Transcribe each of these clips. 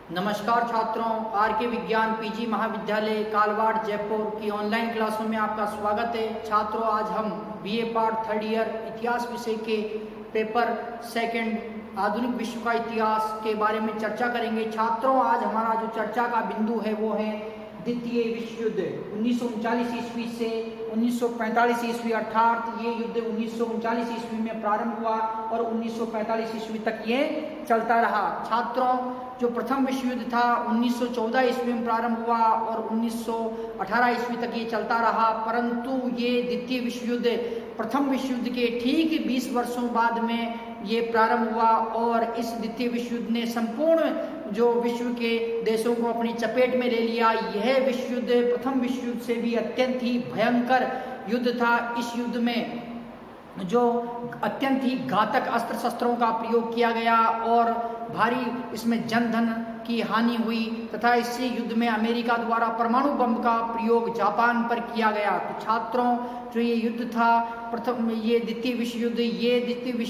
नमस्कार छात्रों, आर के विज्ञान पीजी महाविद्यालय कालवाड़ जयपुर की ऑनलाइन क्लासों में आपका स्वागत है। छात्रों, आज हम बीए पार्ट थर्ड ईयर इतिहास विषय के पेपर सेकंड आधुनिक विश्व का इतिहास के बारे में चर्चा करेंगे। छात्रों, आज हमारा जो चर्चा का बिंदु है वो है द्वितीय विश्व युद्ध 1939 ईस्वी से 1945 ईस्वी, अर्थात ये युद्ध 1939 ईस्वी में प्रारंभ हुआ और 1945 ईस्वी तक ये चलता रहा। छात्रों, जो प्रथम विश्व युद्ध था 1914 ईस्वी में प्रारंभ हुआ और 1918 ईस्वी तक ये चलता रहा, परंतु ये द्वितीय विश्व युद्ध प्रथम विश्व युद्ध के ठीक 20 वर्षों बाद में ये प्रारंभ हुआ और इस द्वितीय विश्व युद्ध ने संपूर्ण जो विश्व के देशों को अपनी चपेट में ले लिया। यह विश्व युद्ध प्रथम विश्व युद्ध से भी अत्यंत ही भयंकर युद्ध था। इस युद्ध में जो अत्यंत ही घातक अस्त्र शस्त्रों का प्रयोग किया गया और भारी इसमें जन धन की हानि हुई तथा इस युद्ध में अमेरिका द्वारा परमाणु बम का प्रयोग जापान पर किया गया। तो छात्रों, जो ये युद्ध था प्रथम, ये द्वितीय विश्व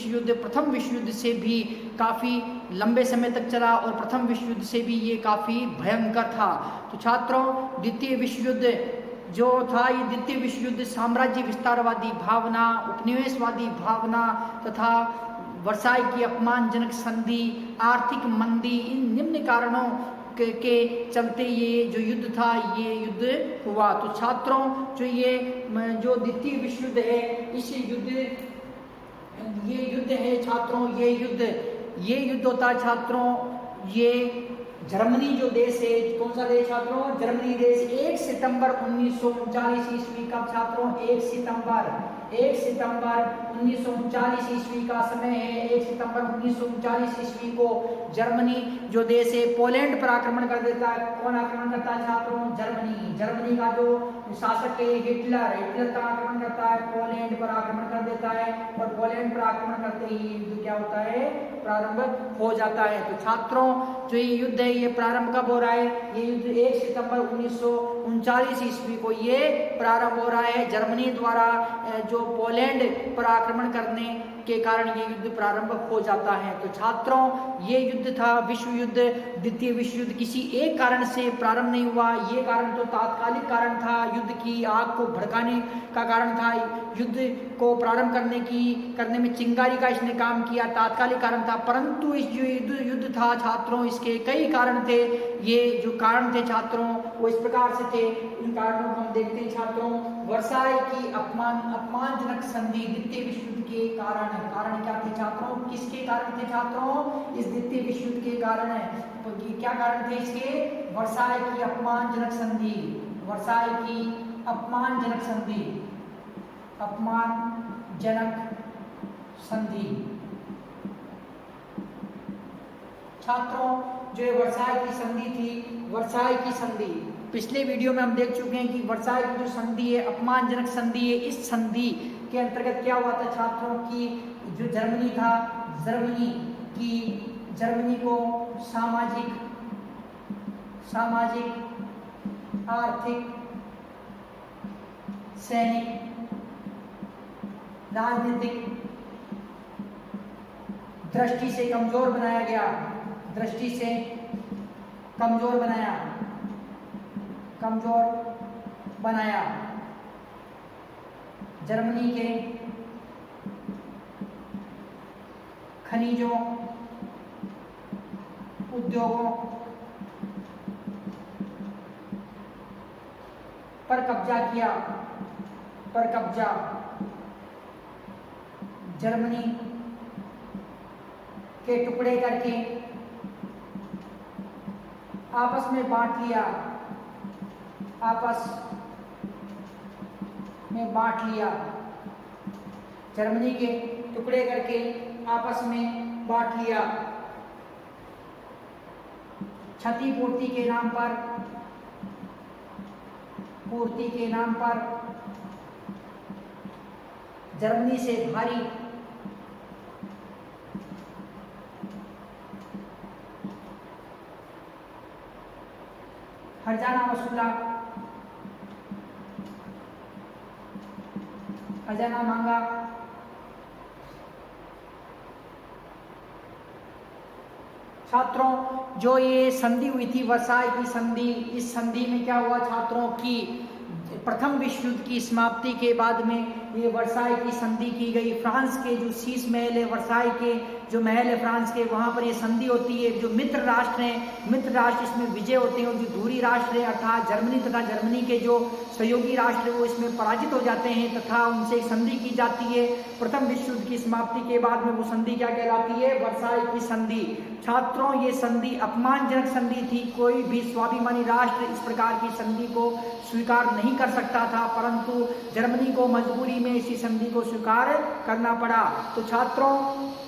युद्ध प्रथम विश्व युद्ध से भी काफ़ी लंबे समय तक चला और प्रथम विश्व युद्ध से भी ये काफ़ी भयंकर था। तो छात्रों, द्वितीय विश्व युद्ध जो था, ये द्वितीय विश्व युद्ध साम्राज्य विस्तारवादी भावना, उपनिवेशवादी भावना तथा वर्साई की अपमानजनक संधि, आर्थिक मंदी, इन निम्न कारणों के चलते ये जो युद्ध था ये युद्ध हुआ। तो छात्रों, जो द्वितीय विश्व युद्ध है, इस युद्ध है छात्रों, ये युद्ध होता है छात्रों, ये जर्मनी जो देश है, कौन सा देश छात्रों? जर्मनी देश 1 सितंबर 1939 ईस्वी का छात्रों 1 सितंबर 1939 ईस्वी का समय है। 1 सितंबर 1939 ईस्वी को जर्मनी जो देश है पोलैंड पर आक्रमण कर देता है। कौन आक्रमण करता है छात्रों? जर्मनी का जो शासक है हिटलर का आक्रमण करता है, पोलैंड पर आक्रमण कर देता है और पोलैंड पर आक्रमण करते ही युद्ध क्या होता है? प्रारंभ हो जाता है। तो छात्रों, जो ये युद्ध है ये प्रारंभ कब हो रहा है? ये युद्ध 1 सितंबर 1939 ईस्वी को ये प्रारंभ हो रहा है जर्मनी द्वारा जो पोलैंड पर आक्रमण करने के कारण ये युद्ध प्रारंभ हो जाता है। तो छात्रों, ये युद्ध था विश्व युद्ध, द्वितीय विश्व युद्ध किसी एक कारण से प्रारंभ नहीं हुआ। ये कारण तो तात्कालिक कारण था, युद्ध की आग को भड़काने का कारण था, युद्ध को प्रारंभ करने में चिंगारी का इसने काम किया, तात्कालिक कारण था। परंतु इस जो युद्ध था छात्रों, इसके कई कारण थे। ये जो कारण थे छात्रों वो इस प्रकार से थे, इन कारणों को हम देखते हैं छात्रों। वर्साई की अपमानजनक संधि द्वितीय विश्व युद्ध के कारण क्या थे छात्रों? किसके कारण थे छात्रों? इस द्वितीय विश्व युद्ध के कारण है। तो ये क्या कारण थे इसके? वर्साई की अपमानजनक संधि, छात्रों, जो ये वर्साई की संधि पिछले वीडियो में हम देख चुके हैं कि वर्साई की जो संधि है अपमानजनक संधि है। इस संधि के अंतर्गत क्या हुआ था छात्रों की जो जर्मनी था, जर्मनी को सामाजिक, आर्थिक, सैनिक, राजनीतिक दृष्टि से कमजोर बनाया। जर्मनी के खनिजों, उद्योगों पर कब्जा जर्मनी के टुकड़े करके आपस में बांट लिया, जर्मनी के टुकड़े करके आपस में बांट लिया। क्षतिपूर्ति के नाम पर जर्मनी से भारी खजाना मांगा। छात्रों जो ये संधि हुई थी वर्साई की संधि, इस संधि में क्या हुआ छात्रों की प्रथम विश्व युद्ध की समाप्ति के बाद में ये वर्साई की संधि की गई। फ्रांस के जो शीश महल है, वर्साई के जो महल है फ्रांस के, वहाँ पर ये संधि होती है। जो मित्र राष्ट्र हैं, मित्र राष्ट्र इसमें विजय होते हैं, और जो दूरी राष्ट्र है अर्थात जर्मनी तथा जर्मनी के जो सहयोगी राष्ट्र है वो इसमें पराजित हो जाते हैं तथा उनसे संधि की जाती है। प्रथम विश्व युद्ध की समाप्ति के बाद में वो संधि क्या कहलाती है? वर्साई की संधि। छात्रों ये संधि अपमानजनक संधि थी, कोई भी स्वाभिमानी राष्ट्र इस प्रकार की संधि को स्वीकार नहीं कर सकता था, परंतु जर्मनी को मजबूरी में इसी संधि को स्वीकार करना पड़ा। तो छात्रों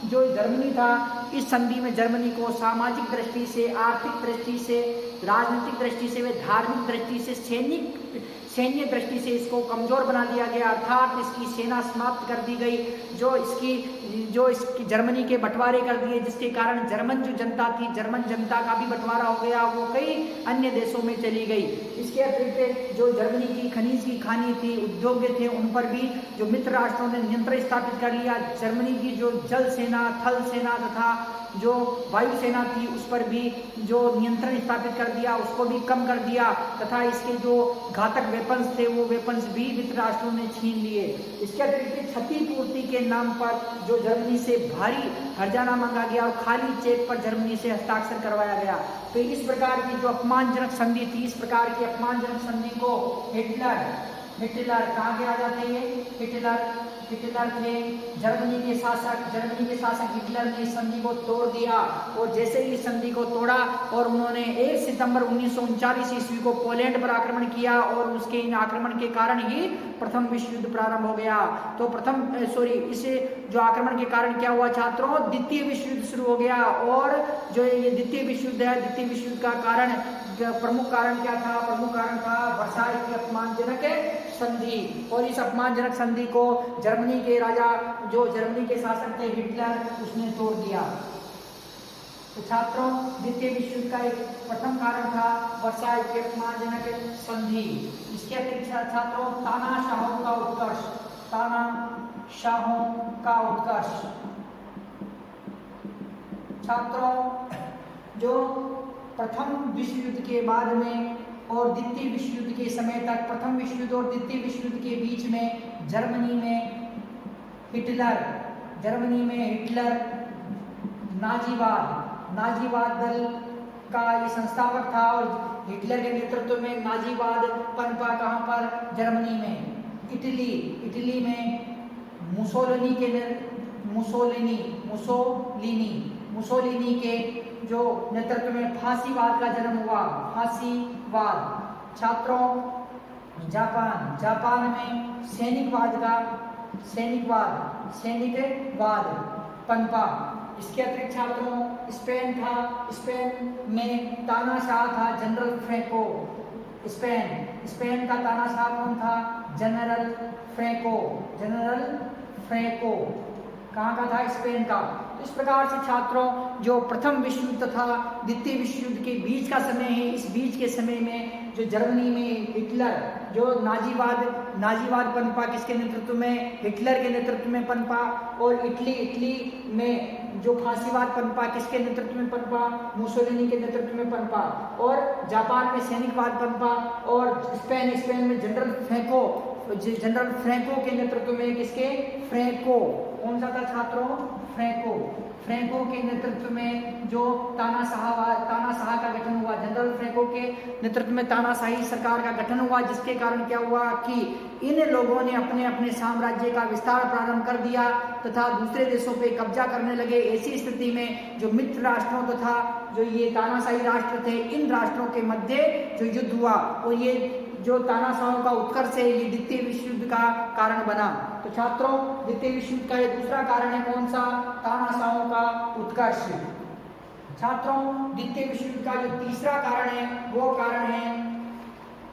जो जर्मनी था, इस संधि में जर्मनी को सामाजिक दृष्टि से, आर्थिक दृष्टि से, राजनीतिक दृष्टि से, व धार्मिक दृष्टि से, सैन्य दृष्टि से इसको कमजोर बना दिया गया, अर्थात इसकी सेना समाप्त कर दी गई। जो इसकी जर्मनी के बंटवारे कर दिए, जिसके कारण जर्मन जो जनता थी, जर्मन जनता का भी बंटवारा हो गया, वो कई अन्य देशों में चली गई। इसके अतिरिक्त जो जर्मनी की खनिज की खानी थी, उद्योग थे, उन पर भी जो मित्र राष्ट्रों ने नियंत्रण स्थापित कर लिया। जर्मनी की जो जल सेना, थल सेना तथा जो वायुसेना थी उस पर भी जो नियंत्रण स्थापित कर दिया, उसको भी कम कर दिया, तथा इसके जो घातक वेपन्स थे वो वेपन्स भी मित्र राष्ट्रों ने छीन लिए। इसके अतिरिक्त क्षतिपूर्ति के नाम पर जो जर्मनी से भारी हर्जाना मांगा गया और खाली चेक पर जर्मनी से हस्ताक्षर करवाया गया। तो इस प्रकार की जो अपमानजनक संधि थी, इस प्रकार की अपमानजनक संधि को हिटलर कहाँ के आ जाते हैं? हिटलर थे जर्मनी के शासक हिटलर ने इस संधि को तोड़ दिया, और जैसे ही इस संधि को तोड़ा और उन्होंने 1 सितंबर 1939 ईस्वी को पोलैंड पर आक्रमण किया, और उसके इन आक्रमण के कारण ही प्रथम विश्व युद्ध प्रारंभ हो गया। तो इसे जो आक्रमण के कारण क्या हुआ छात्रों? द्वितीय विश्व युद्ध शुरू हो गया। और जो ये द्वितीय विश्व युद्ध है, द्वितीय विश्व युद्ध का कारण, प्रमुख कारण क्या था? प्रमुख कारण था वर्साई की अपमानजनक संधि। और इस अपमानजनक संधि को जर्मनी के राजा, जो जर्मनी के शासक थे हिटलर, उसने तोड़ दिया। तो छात्रों द्वितीय विश्व युद्ध का एक प्रथम कारण था वर्साई की अपमानजनक संधि। इसके अतिरिक्त छात्रों तानाशाहों का उत्कर्ष। छात्रों जो प्रथम विश्व युद्ध के बाद में और द्वितीय विश्व युद्ध के समय तक, प्रथम विश्व युद्ध और द्वितीय विश्व युद्ध के बीच में जर्मनी में हिटलर नाजीवाद दल का ये संस्थापक था, और हिटलर के नेतृत्व में नाजीवाद पनपा कहाँ पर? जर्मनी में। इटली में मुसोलिनी के जो नेतृत्व में फांसीवाद का जन्म हुआ। फांसीवाद। छात्रों जापान में सैनिकवाद पनपा। इसके अतिरिक्त छात्रों स्पेन में तानाशाह था जनरल फ्रैंको। स्पेन का तानाशाह कौन था? General Franco. कहाँ का था? स्पेन का। इस प्रकार से छात्रों जो प्रथम विश्व युद्ध तथा द्वितीय विश्व युद्ध के बीच का समय है, इस बीच के समय में जो जर्मनी में हिटलर, जो नाजीवाद पनपा, किसके नेतृत्व में? हिटलर के नेतृत्व में पनपा। और इटली में जो फांसीवाद पनपा, किसके नेतृत्व में पनपा? मुसोलिनी के नेतृत्व में पनपा। और जापान में सैनिकवाद पनपा। और स्पेन में जनरल फ्रैंको के नेतृत्व में, किसके? फ्रैंको। कौन सा था छात्रों? फ्रैंको के नेतृत्व में जो तानाशाह का गठन हुआ, जनरल फ्रैंको के नेतृत्व में तानाशाही सरकार का गठन हुआ, जिसके कारण क्या हुआ कि इन लोगों ने अपने अपने साम्राज्य का विस्तार प्रारंभ कर दिया तथा दूसरे देशों पे कब्जा करने लगे। ऐसी स्थिति में जो मित्र राष्ट्रों तथा जो ये तानाशाही राष्ट्र थे, इन राष्ट्रों के मध्य जो युद्ध हुआ, और ये जो तानाशाहों का उत्कर्ष है, ये द्वितीय विश्व युद्ध का कारण बना। तो छात्रों द्वितीय विश्व युद्ध का ये दूसरा कारण है कौन सा? तानाशाहों का उत्कर्ष। छात्रों द्वितीय विश्व युद्ध का जो तीसरा कारण है, वो कारण है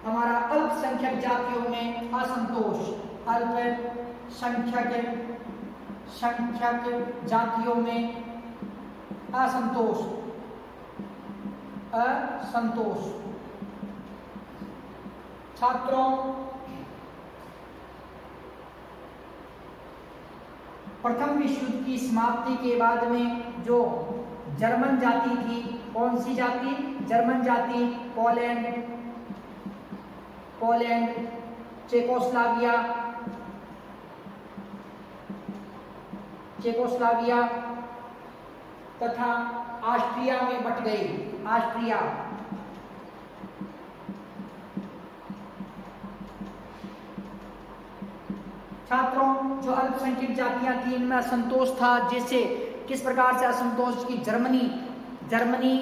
हमारा अल्पसंख्यक जातियों में असंतोष। अल्पसंख्यक जातियों में असंतोष। छात्रों प्रथम विश्व युद्ध की समाप्ति के बाद में जो जर्मन जाति थी। कौन सी जाति? जर्मन जाति। पोलैंड, चेकोस्लोवाकिया, तथा ऑस्ट्रिया में बट गई। ऑस्ट्रिया। छात्रों, जो अल्पसंख्यक जातियां थी इनमें असंतोष था। जैसे किस प्रकार से असंतोष की? जर्मनी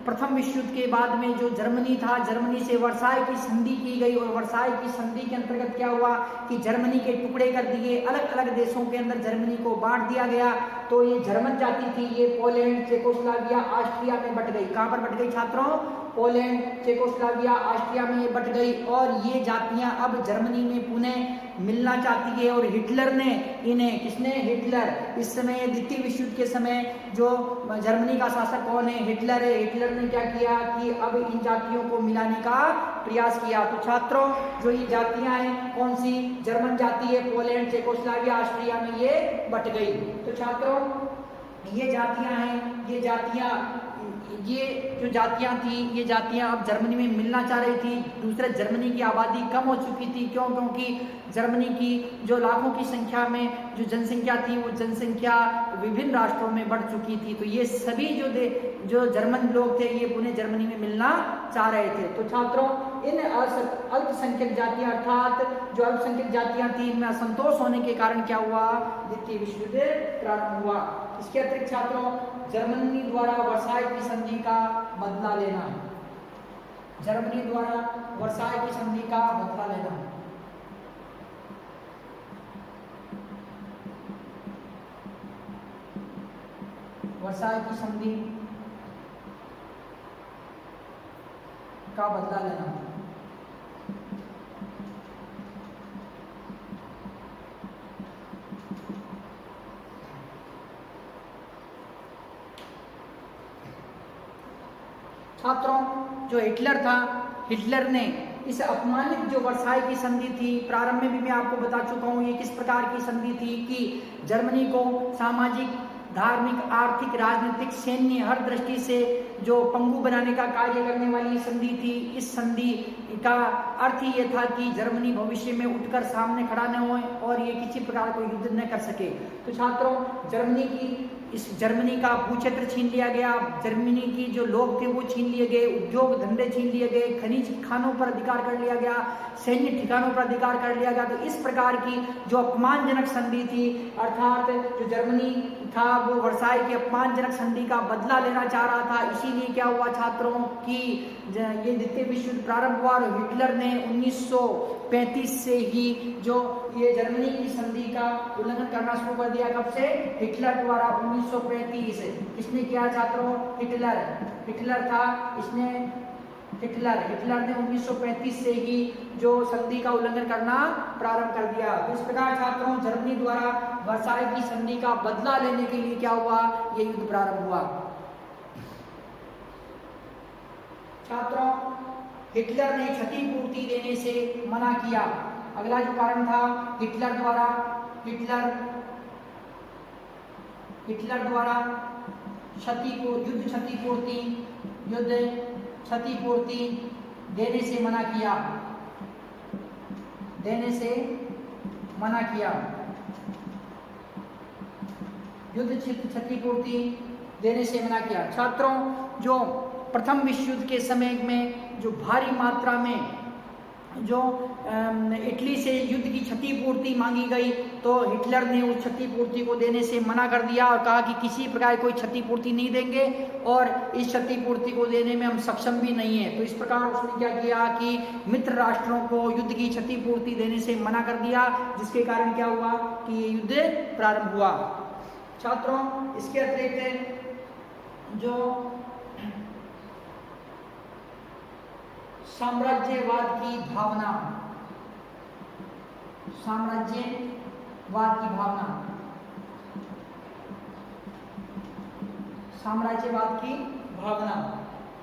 प्रथम विश्व युद्ध के बाद में जो जर्मनी था, जर्मनी से वर्साई की संधि की गई और वर्साई की संधि के अंतर्गत क्या हुआ कि जर्मनी के टुकड़े कर दिए, अलग अलग देशों के अंदर जर्मनी को बांट दिया गया। तो ये जर्मन जाति थी, ये पोलैंड, चेकोस्लोवाकिया, ऑस्ट्रिया में बट गई। कहां पर बट गई छात्रों? पोलैंड, चेकोस्लोवाकिया, ऑस्ट्रिया में ये बट गई और ये जातियां अब जर्मनी में पुनः मिलना चाहती है। और हिटलर ने इन्हें, किसने? हिटलर। इस समय द्वितीय विश्व युद्ध के समय जो जर्मनी का शासक कौन है? हिटलर है। हिटलर ने क्या किया कि अब इन जातियों को मिलाने का प्रयास किया। तो छात्रों, जो ये जातियां हैं कौन सी? जर्मन जाति है, पोलैंड, चेकोस्लोवाकिया, ऑस्ट्रिया में ये बट गई। तो छात्रों, ये जातियां हैं, ये जो जातियां थी, ये जातियां अब जर्मनी में मिलना चाह रही थी। दूसरे, जर्मनी की आबादी कम हो चुकी थी। क्यों? क्योंकि जर्मनी की जो लाखों की संख्या में जो जनसंख्या थी, वो जनसंख्या विभिन्न राष्ट्रों में बढ़ चुकी थी। तो ये सभी जो जर्मन लोग थे, ये पुनः जर्मनी में मिलना चाह रहे थे। तो छात्रों, इन अल्पसंख्यक जातियां अर्थात जो अल्पसंख्यक जातियां थी, इनमें असंतोष होने के कारण क्या हुआ? द्वितीय विश्व युद्ध प्रारंभ हुआ। इसके अतिरिक्त छात्रों, जर्मनी द्वारा वर्साई की संधि का बदला लेना। जर्मनी द्वारा वर्साई की संधि का बदला लेना। वर्साई की संधि का बदला लेना। छात्रों, जो हिटलर था, हिटलर ने इस अपमानित जो वर्साई की संधि थी, प्रारंभ में भी मैं आपको बता चुका हूं ये किस प्रकार की संधि थी कि जर्मनी को सामाजिक, धार्मिक, आर्थिक, राजनीतिक, सैन्य हर दृष्टि से जो पंगु बनाने का कार्य करने वाली संधि थी। इस संधि का अर्थ ये था कि जर्मनी भविष्य में उठकर सामने खड़ा न हो और ये किसी प्रकार को युद्ध न कर सके। तो छात्रों, जर्मनी का भूक्षेत्र छीन लिया गया, जर्मनी की जो लोग थे वो छीन लिए गए, उद्योग धंधे छीन लिए गए, खनिज खानों पर अधिकार कर लिया गया, सैन्य ठिकानों पर अधिकार कर लिया गया। तो इस प्रकार की जो अपमानजनक संधि थी, अर्थात जो जर्मनी था वो वर्साई की अपमानजनक संधि का बदला लेना चाह रहा था। इसीलिए क्या हुआ छात्रों कि ये द्वितीय विश्व युद्ध प्रारंभ हुआ और हिटलर ने 1935 से ही जो ये जर्मनी की संधि का उल्लंघन करना शुरू कर दिया। कब से? हिटलर द्वारा 1935। किसने किया छात्रों? हिटलर था। हिटलर ने 1935 से ही जो संधि का उल्लंघन करना प्रारंभ कर दिया। इस प्रकार छात्रों, जर्मनी द्वारा वर्साई की संधि का बदला लेने के लिए क्या हुआ? ये युद्ध प्रारंभ हुआ। छात्रों, हिटलर ने क्षतिपूर्ति देने से मना किया। अगला जो कारण था, हिटलर द्वारा युद्ध क्षतिपूर्ति देने से मना किया। युद्ध क्षतिपूर्ति देने से मना किया। छात्रों, जो प्रथम विश्व युद्ध के समय में जो भारी मात्रा में जो इटली से युद्ध की क्षतिपूर्ति मांगी गई, तो हिटलर ने उस क्षतिपूर्ति को देने से मना कर दिया और कहा कि किसी प्रकार कोई क्षतिपूर्ति नहीं देंगे और इस क्षतिपूर्ति को देने में हम सक्षम भी नहीं है। तो इस प्रकार उसने क्या किया कि मित्र राष्ट्रों को युद्ध की क्षतिपूर्ति देने से मना कर दिया, जिसके कारण क्या हुआ कि ये युद्ध प्रारंभ हुआ। छात्रों, इसके अतिरिक्त जो साम्राज्यवाद की भावना,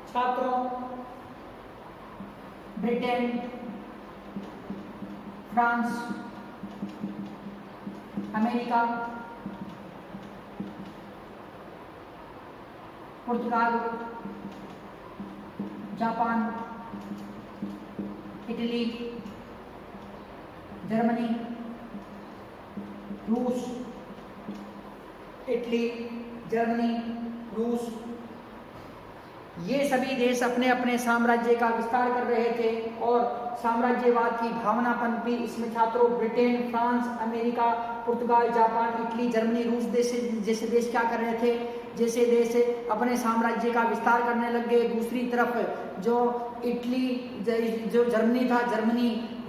छात्रों, ब्रिटेन, फ्रांस, अमेरिका, पुर्तगाल, जापान, इटली, जर्मनी, रूस, इटली, जर्मनी, रूस, ये सभी देश अपने अपने साम्राज्य का विस्तार कर रहे थे और साम्राज्यवाद की भावना पनपी। इसमें छात्रों ब्रिटेन, फ्रांस, अमेरिका, पुर्तगाल, जापान, इटली, जर्मनी, रूस जैसे देश क्या कर रहे थे, जैसे देश अपने साम्राज्य का विस्तार करने लग गए। दूसरी तरफ जो इटली, जो जर्मनी था,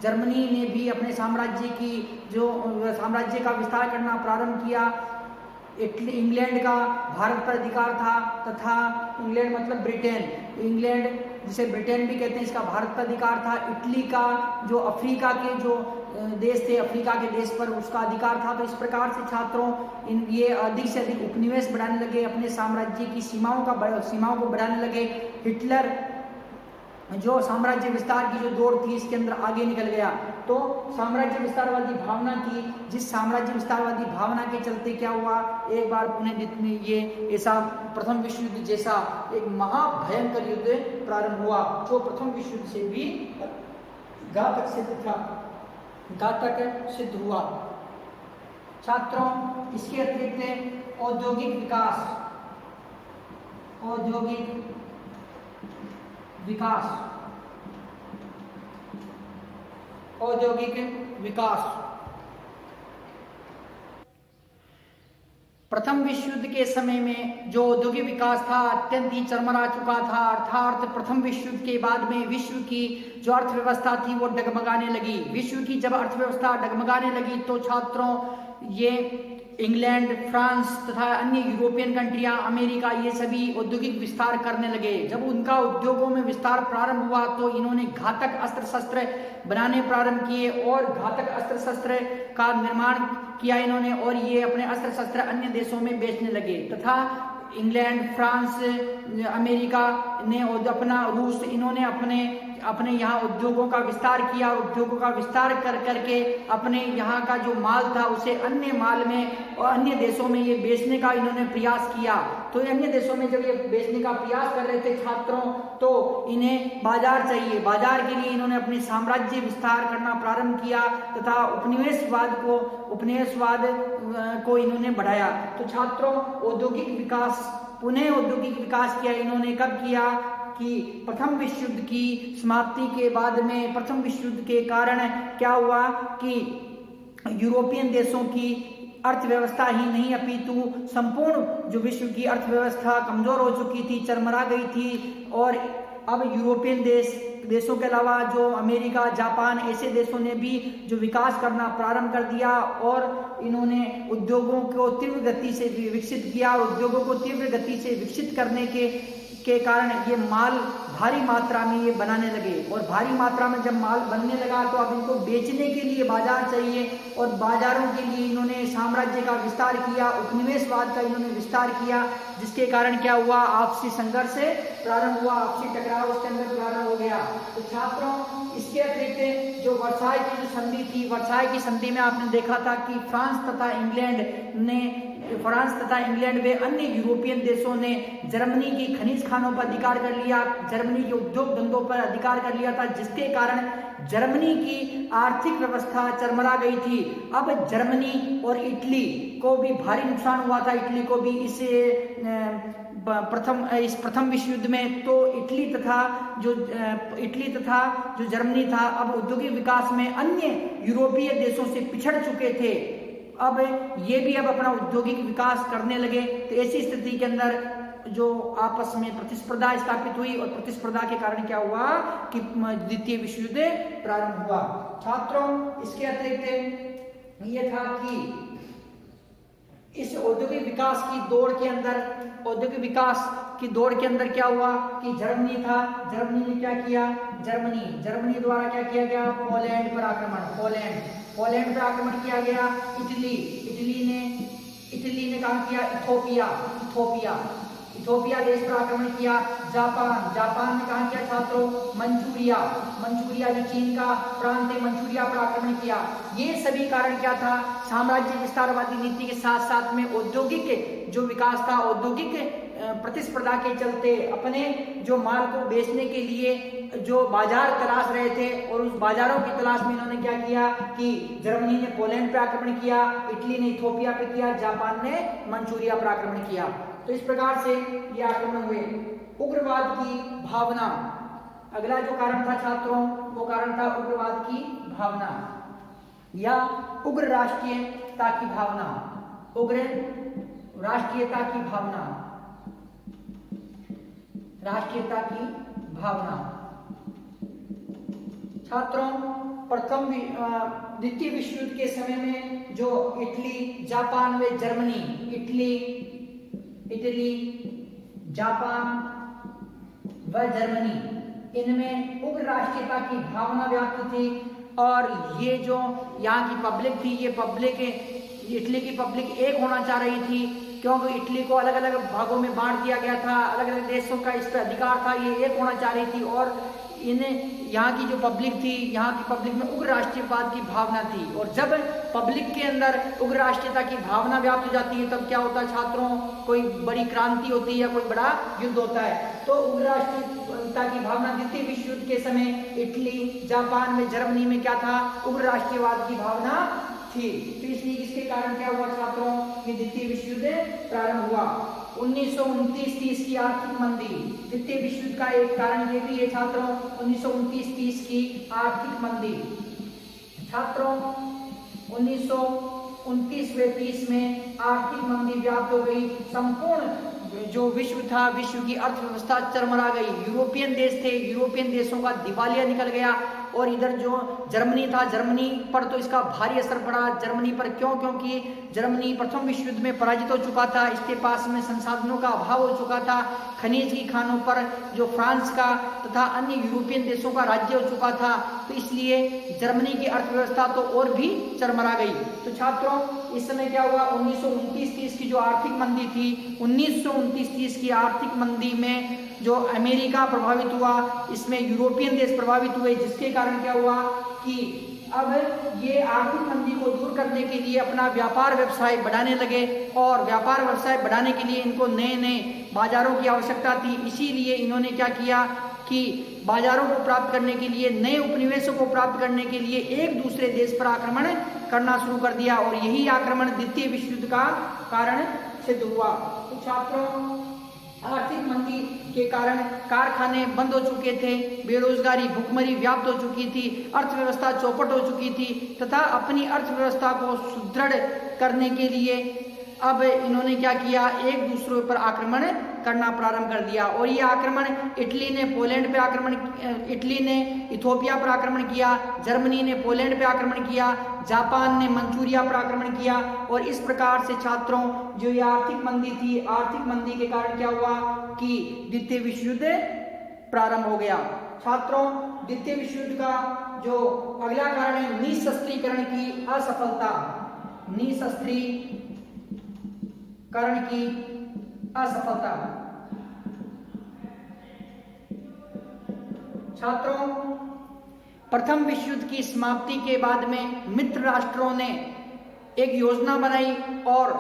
जर्मनी ने भी अपने साम्राज्य का विस्तार करना प्रारंभ किया। इंग्लैंड का भारत पर अधिकार था तथा इंग्लैंड मतलब ब्रिटेन, इंग्लैंड जिसे ब्रिटेन भी कहते हैं, इसका भारत पर अधिकार था। इटली का जो अफ्रीका के जो देश थे, अफ्रीका के देश पर उसका अधिकार था। तो इस प्रकार से छात्रों ये अधिक से अधिक उपनिवेश बढ़ाने लगे, अपने साम्राज्य की सीमाओं को बढ़ाने लगे। हिटलर जो साम्राज्य विस्तार की जो दौड़ थी इसके अंदर आगे निकल गया। तो साम्राज्य विस्तारवादी भावना की, जिस साम्राज्य विस्तारवादी भावना के चलते क्या हुआ, एक बार पुनः ये ऐसा प्रथम विश्व युद्ध जैसा एक महाभयंकर युद्ध प्रारंभ हुआ जो प्रथम विश्व युद्ध से भी घातक सिद्ध हुआ। छात्रों इसके अतिरिक्त औद्योगिक विकास। प्रथम विश्व युद्ध के समय में जो औद्योगिक विकास था अत्यंत ही चरमरा चुका था। अर्थात प्रथम विश्व युद्ध के बाद में विश्व की जो अर्थव्यवस्था थी वो डगमगाने लगी। विश्व की जब अर्थव्यवस्था डगमगाने लगी तो छात्रों ये इंग्लैंड, फ्रांस तथा अन्य यूरोपियन कंट्रियां, अमेरिका, ये सभी औद्योगिक विस्तार करने लगे। जब उनका उद्योगों में विस्तार प्रारंभ हुआ तो इन्होंने घातक अस्त्र शस्त्र बनाने प्रारंभ किए और घातक अस्त्र शस्त्र का निर्माण किया इन्होंने, और ये अपने अस्त्र शस्त्र अन्य देशों में बेचने लगे। तथा इंग्लैंड, फ्रांस, अमेरिका ने अपना, रूस, इन्होंने अपने यहाँ उद्योगों का विस्तार किया। उद्योगों का विस्तार करके अपने यहाँ का जो माल था उसे अन्य माल में और अन्य देशों में ये बेचने का इन्होंने प्रयास किया। तो अन्य देशों में जब ये बेचने का प्रयास कर रहे थे छात्रों, तो इन्हें बाजार चाहिए। बाजार के लिए इन्होंने अपने साम्राज्य विस्तार करना प्रारंभ किया तथा उपनिवेशवाद को इन्होंने बढ़ाया। तो छात्रों पुनः औद्योगिक विकास किया इन्होंने। कब किया कि प्रथम विश्व युद्ध की समाप्ति के बाद में, प्रथम विश्व युद्ध के कारण क्या हुआ कि यूरोपियन देशों की अर्थव्यवस्था ही नहीं अपितु संपूर्ण जो विश्व की अर्थव्यवस्था कमजोर हो चुकी थी, चरमरा गई थी। और अब यूरोपियन देशों के अलावा जो अमेरिका, जापान, ऐसे देशों ने भी जो विकास करना प्रारंभ कर दिया और इन्होंने उद्योगों को तीव्र गति से विकसित किया। और उद्योगों को तीव्र गति से विकसित करने के कारण ये माल भारी मात्रा में ये बनाने लगे। और भारी मात्रा में जब माल बनने लगा तो अब इनको बेचने के लिए बाजार चाहिए, और बाजारों के लिए इन्होंने साम्राज्य का विस्तार किया, उपनिवेशवाद का इन्होंने विस्तार किया, जिसके कारण क्या हुआ, आपसी संघर्ष प्रारंभ हुआ, आपसी टकराव उसके अंदर प्रारंभ हो गया। तो छात्रों इसके अतिरिक्त जो वर्साई की जो संधि थी, वर्साई की संधि में आपने देखा था कि फ्रांस तथा इंग्लैंड व अन्य यूरोपियन देशों ने जर्मनी की खनिज खानों पर अधिकार कर लिया, जर्मनी के उद्योग धंधों पर अधिकार कर लिया था, जिसके कारण जर्मनी की आर्थिक व्यवस्था चरमरा गई थी। अब जर्मनी और इटली को भी भारी नुकसान हुआ था, इटली को भी इस प्रथम विश्व युद्ध में। तो इटली तथा जो जर्मनी था अब औद्योगिक विकास में अन्य यूरोपीय देशों से पिछड़ चुके थे। अब ये भी अब अपना औद्योगिक विकास करने लगे। तो ऐसी स्थिति के अंदर जो आपस में प्रतिस्पर्धा स्थापित हुई, और प्रतिस्पर्धा के कारण क्या हुआ कि द्वितीय विश्व युद्ध प्रारंभ हुआ। छात्रों इसके अतिरिक्त ये था कि इस औद्योगिक विकास की दौड़ के अंदर क्या हुआ कि जर्मनी ने क्या किया, जर्मनी द्वारा क्या किया गया, पोलैंड पर आक्रमण किया गया। इटली ने कहा किया, इथोपिया देश पर आक्रमण किया। जापान ने कहा किया छात्रों, मंचूरिया जो चीन का प्रांत है, मंचूरिया पर आक्रमण किया। ये सभी कारण क्या था, साम्राज्य विस्तारवादी नीति के साथ साथ में औद्योगिक जो विकास था, औद्योगिक प्रतिस्पर्धा के चलते अपने जो माल को बेचने के लिए जो बाजार तलाश रहे थे, और उस बाजारों की तलाश में इन्होंने क्या किया कि जर्मनी ने पोलैंड पे आक्रमण किया, इटली ने इथियोपिया पे किया, जापान ने मंचूरिया पर आक्रमण किया। तो इस प्रकार से ये आक्रमण हुए। उग्रवाद की भावना, अगला जो कारण था छात्रों, वो कारण था उग्रवाद की भावना या उग्र राष्ट्रीयता की भावना। उग्र राष्ट्रीयता की भावना, राष्ट्रीयता की भावना। छात्रों, द्वितीय विश्व युद्ध के समय में जो इटली, जापान व जर्मनी, इटली, जापान व जर्मनी, इनमें उग्र राष्ट्रीयता की भावना व्याप्त थी। और ये जो यहाँ की पब्लिक थी, ये पब्लिक, इटली की पब्लिक एक होना चाह रही थी, क्योंकि इटली को अलग अलग भागों में बांट दिया गया था, अलग अलग देशों का इस पर अधिकार था, ये एक होना चाह रही थी। और यहाँ की जो पब्लिक थी, यहाँ की पब्लिक में उग्र राष्ट्रीयवाद की भावना थी। और जब पब्लिक के अंदर उग्र राष्ट्रीयता की भावना व्याप्त हो जाती है, तब क्या होता है छात्रों, कोई बड़ी क्रांति होती है या कोई बड़ा युद्ध होता है। तो उग्र राष्ट्रीयता की भावना द्वितीय विश्व युद्ध के समय इटली, जापान में, जर्मनी में क्या था, उग्र राष्ट्रीयवाद की भावना थी। तो इसलिए इसके कारण क्या हुआ छात्रों, कि द्वितीय विश्व युद्ध प्रारंभ हुआ। 1929-30 की आर्थिक मंदी, द्वितीय विश्व युद्ध का एक कारण ये भी है छात्रों, 1929-30 की आर्थिक मंदी। छात्रों, 1929-30 में आर्थिक मंदी व्याप्त हो गई, संपूर्ण जो विश्व था, विश्व की अर्थव्यवस्था चरमरा गई। यूरोपियन देश थे, यूरोपियन देशों का दिवालिया निकल गया। और इधर जो जर्मनी था, जर्मनी पर तो इसका भारी असर पड़ा। जर्मनी पर क्यों? क्योंकि जर्मनी प्रथम विश्व युद्ध में पराजित हो चुका था, इसके पास में संसाधनों का अभाव हो चुका था, खनिज की खानों पर जो फ्रांस का तथा अन्य यूरोपियन देशों का राज्य हो चुका था। तो इसलिए जर्मनी की अर्थव्यवस्था तो और भी चरमरा गई। तो छात्रों, इस समय क्या हुआ, 1929-30 की जो आर्थिक मंदी थी, 1929-30 की आर्थिक मंदी में जो अमेरिका प्रभावित हुआ, इसमें यूरोपियन देश प्रभावित हुए, जिसके कारण क्या हुआ कि अब ये आर्थिक मंदी को दूर करने के लिए अपना व्यापार व्यवसाय बढ़ाने लगे। और व्यापार व्यवसाय बढ़ाने के लिए इनको नए नए बाजारों की आवश्यकता थी। इसीलिए इन्होंने क्या किया कि बाजारों को प्राप्त करने के लिए, नए उपनिवेशों को प्राप्त करने के लिए एक दूसरे देश पर आक्रमण करना शुरू कर दिया। और यही आक्रमण द्वितीय विश्व युद्ध का कारण सिद्ध हुआ। तो छात्रों, आर्थिक मंदी के कारण कारखाने बंद हो चुके थे, बेरोजगारी, भुखमरी व्याप्त हो चुकी थी, अर्थव्यवस्था चौपट हो चुकी थी, तथा अपनी अर्थव्यवस्था को सुदृढ़ करने के लिए अब इन्होंने क्या किया, एक दूसरे पर आक्रमण करना प्रारंभ कर दिया। और ये आक्रमण, इटली ने पोलैंड पे आक्रमण, इटली ने इथियोपिया पर आक्रमण किया, जर्मनी ने पोलैंड पे आक्रमण किया, जापान ने मंचूरिया पर आक्रमण किया। और इस प्रकार से छात्रों, जो ये आर्थिक मंदी थी, आर्थिक मंदी के कारण क्या हुआ कि द्वितीय विश्व युद्ध प्रारंभ हो गया। छात्रों, द्वितीय विश्व युद्ध का जो अगला कारण है, निशस्त्रीकरण की असफलता। निशस्त्रीकरण की असफलता। छात्रों, प्रथम विश्व युद्ध की समाप्ति के बाद में मित्र राष्ट्रों ने एक योजना बनाई और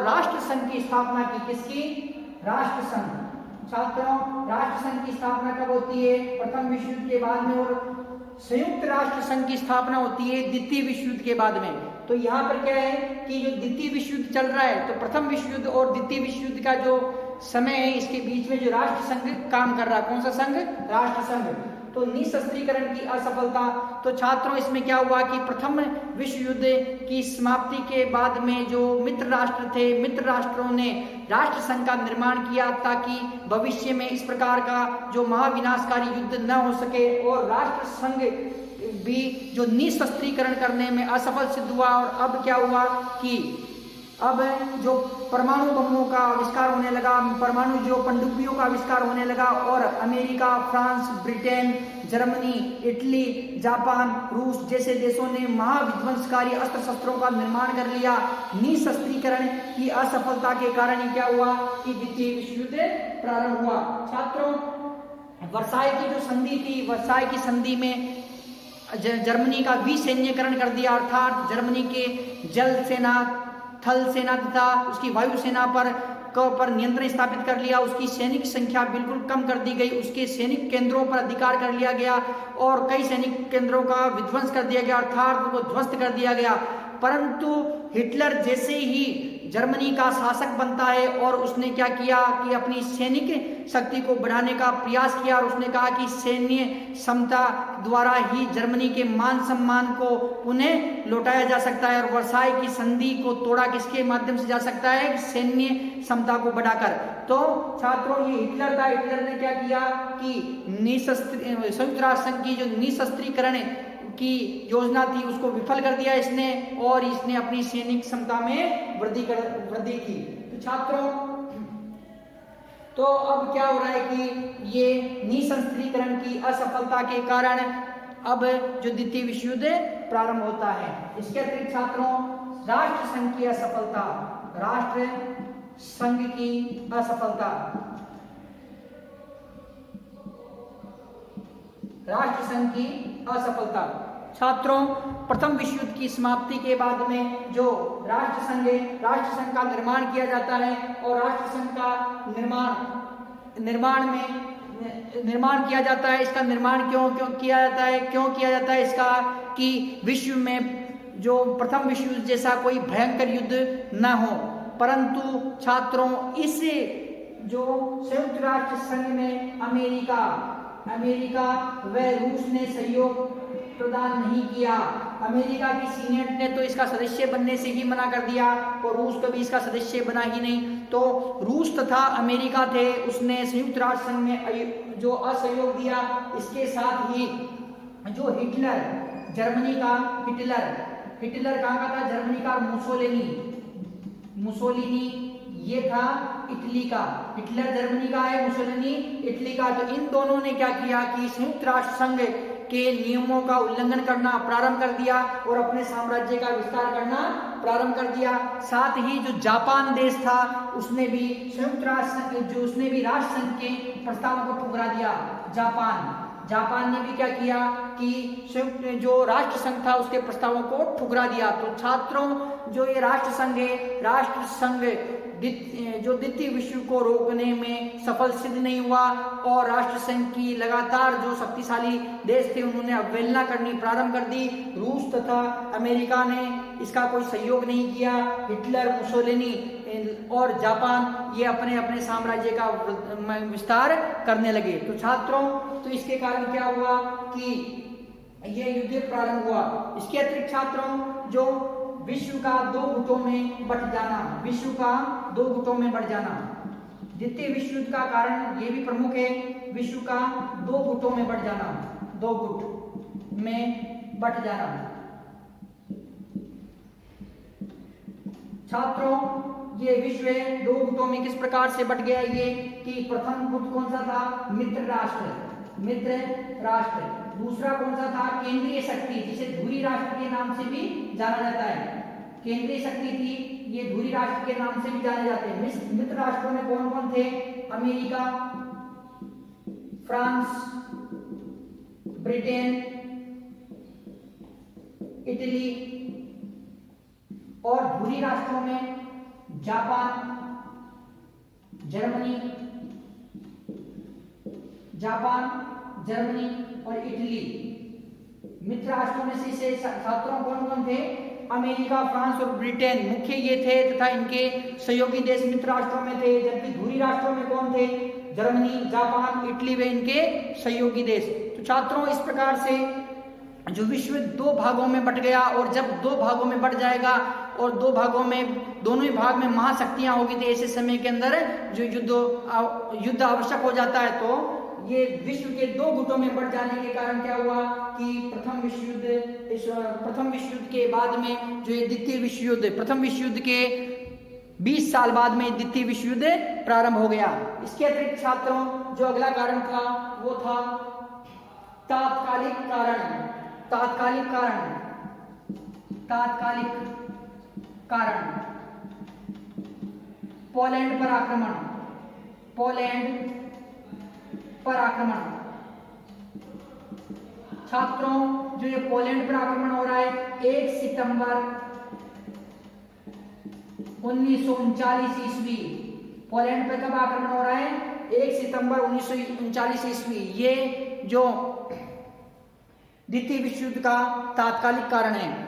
राष्ट्र संघ की स्थापना की। किसकी? राष्ट्र संघ। छात्रों, राष्ट्र संघ की स्थापना कब होती है? प्रथम विश्व युद्ध के बाद में। और संयुक्त राष्ट्र संघ की स्थापना होती है द्वितीय विश्व युद्ध के बाद में। तो यहाँ पर क्या है कि जो द्वितीय विश्व युद्ध चल रहा है, तो प्रथम विश्व युद्ध और द्वितीय विश्व युद्ध का जो समय है, इसके बीच में जो राष्ट्र संघ काम कर रहा है, कौन सा संघ? राष्ट्र संघ। तो निशस्त्रीकरण की असफलता। तो छात्रों, इसमें क्या हुआ कि प्रथम विश्व युद्ध की समाप्ति के बाद में जो मित्र राष्ट्र थे, मित्र राष्ट्रों ने राष्ट्र संघ का निर्माण किया ताकि भविष्य में इस प्रकार का जो महाविनाशकारी युद्ध न हो सके। और राष्ट्र संघ भी जो निशस्त्रीकरण करने में असफल सिद्ध हुआ। और अब क्या हुआ कि अब जो परमाणु बमों का आविष्कार होने लगा, परमाणु जो पनडुब्बियों का आविष्कार होने लगा, और America, France, Britain, Germany, Italy, Japan, रूस जैसे देशों ने महाविध्वंसकारी अस्त्र शस्त्रों का निर्माण कर लिया। निशस्त्रीकरण की असफलता के कारण क्या हुआ कि द्वितीय विश्व युद्ध प्रारंभ हुआ। छात्रों, वर्साई की जो संधि थी, वर्साई की संधि में जर्मनी का विसैन्यकरण कर दिया, अर्थात जर्मनी के जल सेना, थल सेना तथा उसकी वायु सेना पर पर नियंत्रण स्थापित कर लिया, उसकी सैनिक संख्या बिल्कुल कम कर दी गई, उसके सैनिक केंद्रों पर अधिकार कर लिया गया और कई सैनिक केंद्रों का विध्वंस कर दिया गया अर्थात उनको ध्वस्त कर दिया गया। परंतु हिटलर जैसे ही जर्मनी का शासक बनता है और उसने क्या किया कि अपनी सैनिक शक्ति को बढ़ाने का प्रयास किया और उसने कहा कि सैन्य क्षमता द्वारा ही जर्मनी के मान सम्मान को पुनः लौटाया जा सकता है और वर्साई की संधि को तोड़ा किसके माध्यम से जा सकता है, सैन्य क्षमता को बढ़ाकर। तो छात्रों ये हिटलर था, हिटलर ने क्या किया कि संयुक्त राष्ट्र संघ की जो निशस्त्रीकरण की योजना थी उसको विफल कर दिया इसने और इसने अपनी सैनिक क्षमता में वृद्धि की। तो छात्रों तो अब क्या हो रहा है कि ये निशस्त्रीकरण की असफलता के कारण अब जो द्वितीय विश्व युद्ध प्रारंभ होता है। इसके अतिरिक्त छात्रों राष्ट्र संघ की असफलता, राष्ट्र संघ की असफलता, राष्ट्र संघ की असफलता। छात्रों प्रथम विश्व युद्ध की समाप्ति के बाद में जो राष्ट्र संघ है, राष्ट्र संघ का निर्माण किया जाता है और राष्ट्र संघ का निर्माण किया जाता है। इसका निर्माण क्यों किया जाता है, क्यों किया जाता है इसका कि विश्व में जो प्रथम विश्व युद्ध जैसा कोई भयंकर युद्ध न हो। परंतु छात्रों इस जो संयुक्त राष्ट्र संघ में अमेरिका व रूस ने सहयोग प्रदान नहीं किया। अमेरिका की सीनेट ने तो इसका सदस्य बनने से ही मना कर दिया और रूस कभी इसका सदस्य बना ही नहीं। तो रूस तथा अमेरिका थे उसने संयुक्त राष्ट्र संघ में जो असहयोग दिया। इसके साथ ही जो हिटलर, जर्मनी का हिटलर कहाँ का था, जर्मनी का, मुसोलिनी ये था इटली का, हिटलर जर्मनी का है, मुसोलिनी इटली का। तो इन दोनों ने क्या किया कि संयुक्त राष्ट्र संघ के नियमों का उल्लंघन करना प्रारंभ कर दिया और अपने साम्राज्य का विस्तार करना प्रारंभ कर दिया। साथ ही जो जापान देश था उसने भी राष्ट्र संघ के प्रस्तावों को ठुकरा दिया। जापान ने भी क्या किया कि संयुक्त जो राष्ट्र संघ था उसके प्रस्तावों को ठुकरा दिया। तो छात्रों जो ये राष्ट्र संघ है, राष्ट्र संघ जो द्वितीय विश्व को रोकने में सफल सिद्ध नहीं हुआ और राष्ट्र संघ की लगातार जो शक्तिशाली देश थे उन्होंने अवहेलना करनी प्रारंभ कर दी। रूस तथा अमेरिका ने इसका कोई सहयोग नहीं किया। हिटलर, मुसोलिनी और जापान ये अपने अपने साम्राज्य का विस्तार करने लगे। तो छात्रों तो इसके कारण क्या हुआ कि यह युद्ध प्रारंभ हुआ। इसके अतिरिक्त छात्रों जो विश्व का दो गुटों में बंट जाना, द्वितीय विश्व युद्ध का कारण ये भी प्रमुख है, विश्व का दो गुटों में बंट जाना, दो गुट में बंट जाना। छात्रों ये विश्व दो गुटों में किस प्रकार से बंट गया ये कि प्रथम गुट कौन सा था, मित्र राष्ट्र। दूसरा कौन सा था, केंद्रीय शक्ति, जिसे धुरी राष्ट्र के नाम से भी जाना जाता है। केंद्रीय शक्ति थी, ये धुरी राष्ट्र के नाम से भी जाने जाते हैं। मित्र राष्ट्रों में कौन कौन थे, अमेरिका, फ्रांस, ब्रिटेन, इटली और धुरी राष्ट्रों में जापान, जर्मनी और इटली। मित्र राष्ट्रों में से छात्रों कौन कौन थे, अमेरिका, फ्रांस और ब्रिटेन मुख्य ये थे तथा इनके सहयोगी देश मित्र राष्ट्रों में थे। जबकि धुरी राष्ट्रों में कौन थे, जर्मनी, जापान, इटली व इनके सहयोगी देश। तो छात्रों इस प्रकार से जो विश्व दो भागों में बंट गया और जब दो भागों में बंट जाएगा और दो भागों में दोनों ही भाग में महाशक्तियां होगी तो ऐसे समय के अंदर जो युद्ध आवश्यक हो जाता है। तो ये विश्व के दो गुटों में बढ़ जाने के कारण क्या हुआ कि प्रथम विश्व युद्ध के बाद में जो ये द्वितीय विश्व युद्ध, प्रथम विश्व युद्ध के 20 साल बाद में द्वितीय विश्व युद्ध प्रारंभ हो गया। इसके अतिरिक्त छात्रों जो अगला कारण था वो था तात्कालिक कारण। पोलैंड पर आक्रमण। छात्रों जो ये पोलैंड पर आक्रमण हो रहा है 1 सितंबर 1939 ईस्वी पोलैंड पे कब आक्रमण हो रहा है? 1 सितंबर 1939 ईस्वी। ये जो द्वितीय विश्व युद्ध का तात्कालिक कारण है।